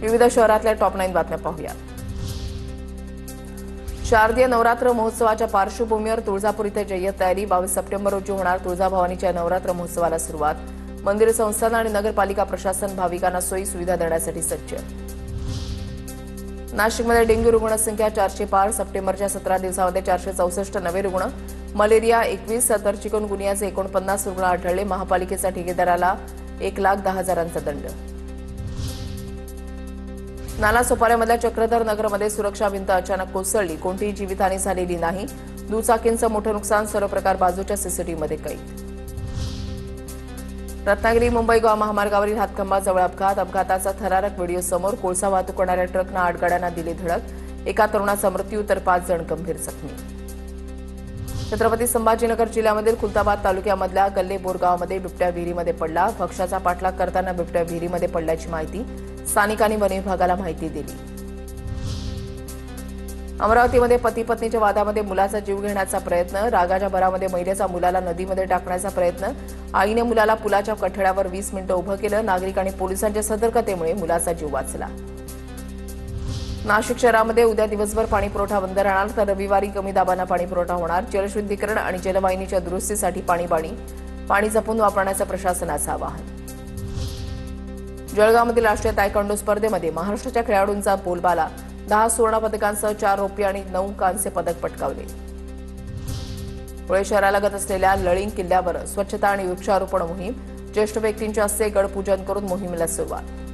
विविध शहरातल्या टॉप 9 बातम्या पाहूया। शारदीय नवरात्र महोत्सवाच्या पार्श्वभूमीवर तुळजापूर इथे जय्यत तयारी। 22 सप्टेंबर रोजी होणार तुळजाभवानीच्या नवरात्र महोत्सवाला सुरुवात। मंदिर संस्थान आणि नगरपालिका प्रशासन भाविकांना सोयी सुविधा देण्यासाठी सज्ज। नाशिकमध्ये डेंग्यू रुग्णसंख्या 400 पार। सप्टेंबरच्या 17 दिवसांमध्ये 464 नवे रुग्ण, मलेरिया 21 तर चिकनगुनियाचे 49 रुग्ण आढळले। महापालिकेचा ठेकेदाराला 1,10,000चा दंड। नालासोपाऱ्यामधल्या चक्रधर नगरमध्ये सुरक्षा भिंत अचानक कोसळली, कोणतीही जीवितहानी झालेली नाही। दुचाकींचं मोठं नुकसान, सर्व प्रकार बाजूच्या सीसीटीव्हीमध्ये कैद। रत्नागिरी मुंबई गोवा महामार्गावरील हातखंबाजवळ अपघाताचा थरारक व्हिडिओ समोर। कोळसा वाहतूक करणाऱ्या ट्रकनं 8 गाड्यांना दिली धडक, एका तरुणाचा मृत्यू तर 5 जण गंभीर जखमी। छत्रपती संभाजीनगर जिल्ह्यामधील खुलताबाद तालुक्यामधल्या गल्ले बोरगावमध्ये बिबट्या विहिरीमध्ये पडला। पक्षाचा पाठलाग करताना बिबट्या विहिरीमध्ये पडल्याची माहिती स्थानिकांनी वन विभागाला माहिती दिली। अमरावतीमध्ये पती पत्नीच्या वादामध्ये मुलाचा जीव घेण्याचा प्रयत्न। रागाच्या भरामध्ये महिलेचा मुलाला नदीमध्ये टाकण्याचा प्रयत्न। आईने मुलाला पुलाच्या कठड्यावर 20 मिनिटं उभं केलं। नागरिक आणि पोलिसांच्या सतर्कतेमुळे मुलाचा जीव वाचला। नाशिक शहरामध्ये उद्या दिवसभर पाणीपुरवठा बंद राहणार, तर रविवारी कमी दाबानं पाणीपुरवठा होणार। जलशुद्धीकरण आणि जलवाहिनीच्या दुरुस्तीसाठी पाणी जपून वापरण्याचं प्रशासनाचं आवाहन। जळगावमधील राष्ट्रीय तायक्वांडो स्पर्धेमध्ये महाराष्ट्राच्या खेळाडूंचा बोलबाला। 10 सुवर्ण पदकांसह 4 रौप्य आणि 9 कांस्य पदक पटकावले। पुणे शहरालगत असलेल्या लळिंग किल्ल्यावर स्वच्छता आणि वृक्षारोपण मोहीम। ज्येष्ठ व्यक्तींच्या हस्ते गडपूजन करून मोहिमेला सुरुवात।